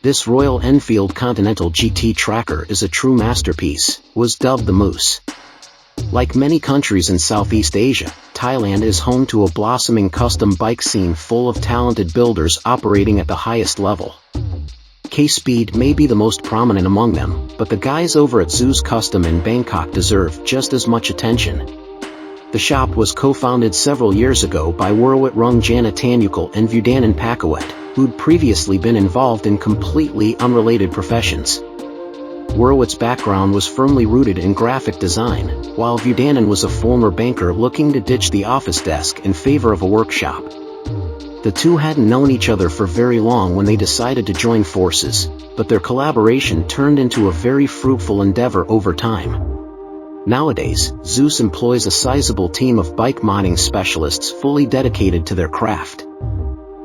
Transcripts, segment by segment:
This Royal Enfield Continental GT tracker is a true masterpiece, was dubbed the Moose. Like many countries in Southeast Asia, Thailand is home to a blossoming custom bike scene full of talented builders operating at the highest level. K-Speed may be the most prominent among them, but the guys over at Zeus Custom in Bangkok deserve just as much attention. The shop was co-founded several years ago by Worawit Rungjana Tanukul and Vudanan Pakawet, who'd previously been involved in completely unrelated professions. Worawit's background was firmly rooted in graphic design, while Vudanan was a former banker looking to ditch the office desk in favor of a workshop. The two hadn't known each other for very long when they decided to join forces, but their collaboration turned into a very fruitful endeavor over time. Nowadays, Zeus employs a sizable team of bike modding specialists fully dedicated to their craft.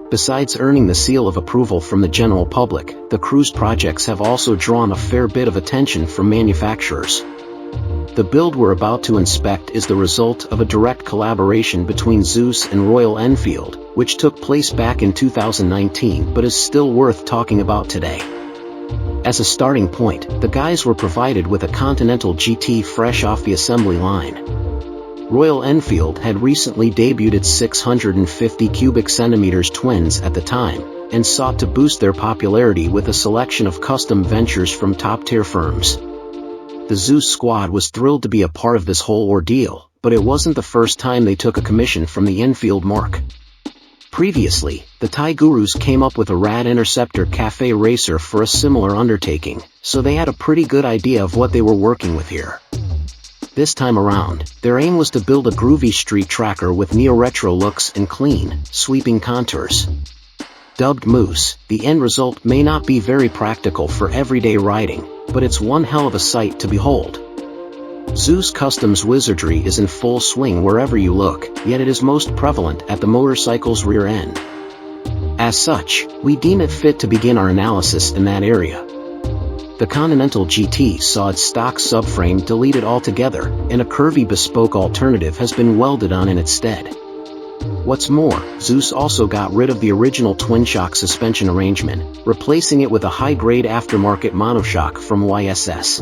Besides earning the seal of approval from the general public, the crew's projects have also drawn a fair bit of attention from manufacturers. The build we're about to inspect is the result of a direct collaboration between Zeus and Royal Enfield, which took place back in 2019 but is still worth talking about today. As a starting point, the guys were provided with a Continental GT fresh off the assembly line. Royal Enfield had recently debuted its 650 cubic centimeters twins at the time, and sought to boost their popularity with a selection of custom ventures from top-tier firms. The Zeus squad was thrilled to be a part of this whole ordeal, but it wasn't the first time they took a commission from the Enfield mark. Previously, the Thai gurus came up with a rad Interceptor Cafe Racer for a similar undertaking, so they had a pretty good idea of what they were working with here. This time around, their aim was to build a groovy street tracker with neo-retro looks and clean, sweeping contours. Dubbed Moose, the end result may not be very practical for everyday riding, but it's one hell of a sight to behold. Zeus Custom's wizardry is in full swing wherever you look, yet it is most prevalent at the motorcycle's rear end. As such, we deem it fit to begin our analysis in that area. The Continental GT saw its stock subframe deleted altogether, and a curvy bespoke alternative has been welded on in its stead. What's more, Zeus also got rid of the original twin-shock suspension arrangement, replacing it with a high-grade aftermarket monoshock from YSS.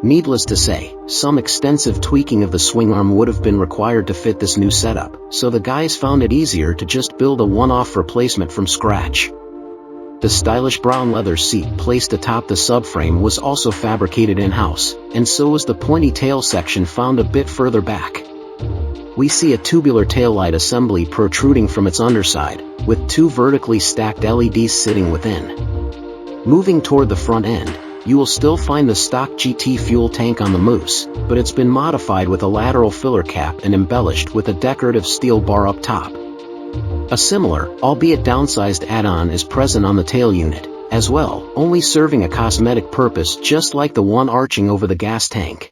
Needless to say, some extensive tweaking of the swing arm would have been required to fit this new setup, so the guys found it easier to just build a one-off replacement from scratch. The stylish brown leather seat placed atop the subframe was also fabricated in-house, and so was the pointy tail section found a bit further back. We see a tubular taillight assembly protruding from its underside, with two vertically stacked LEDs sitting within. Moving toward the front end, you will still find the stock GT fuel tank on the Moose, but it's been modified with a lateral filler cap and embellished with a decorative steel bar up top. A similar, albeit downsized add-on is present on the tail unit, as well, only serving a cosmetic purpose just like the one arching over the gas tank.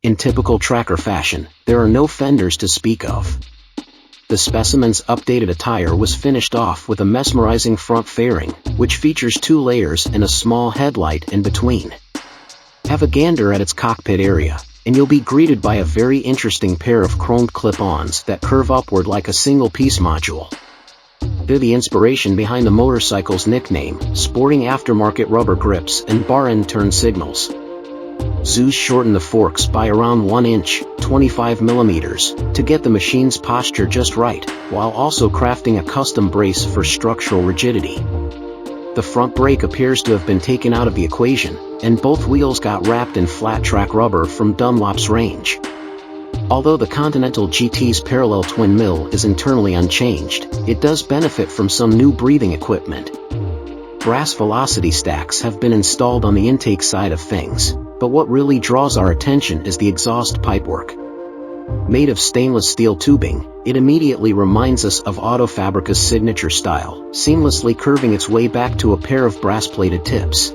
In typical tracker fashion, there are no fenders to speak of. The specimen's updated attire was finished off with a mesmerizing front fairing, which features 2 layers and a small headlight in between. Have a gander at its cockpit area, and you'll be greeted by a very interesting pair of chromed clip-ons that curve upward like a single-piece module. They're the inspiration behind the motorcycle's nickname, sporting aftermarket rubber grips and bar-end turn signals. Zeus shortened the forks by around 1 inch, 25 millimeters, to get the machine's posture just right, while also crafting a custom brace for structural rigidity. The front brake appears to have been taken out of the equation, and both wheels got wrapped in flat track rubber from Dunlop's range. Although the Continental GT's parallel twin mill is internally unchanged, it does benefit from some new breathing equipment. Brass velocity stacks have been installed on the intake side of things, but what really draws our attention is the exhaust pipework. Made of stainless steel tubing, it immediately reminds us of Autofabrica's signature style, seamlessly curving its way back to a pair of brass-plated tips.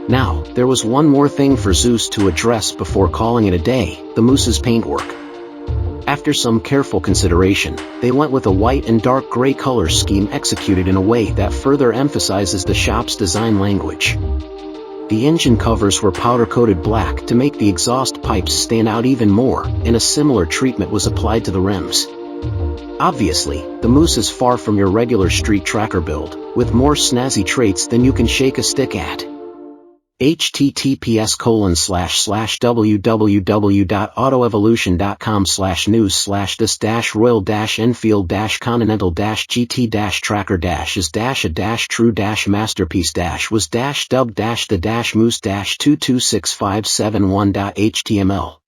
Now, there was one more thing for Zeus to address before calling it a day: the Moose's paintwork. After some careful consideration, they went with a white and dark gray color scheme executed in a way that further emphasizes the shop's design language. The engine covers were powder-coated black to make the exhaust pipes stand out even more, and a similar treatment was applied to the rims. Obviously, the Moose is far from your regular street tracker build, with more snazzy traits than you can shake a stick at. https://www.autoevolution.com/news/this-royal-enfield-continental-GT-tracker-is-true-masterpiece-was-dubbed-the-moose-22657.html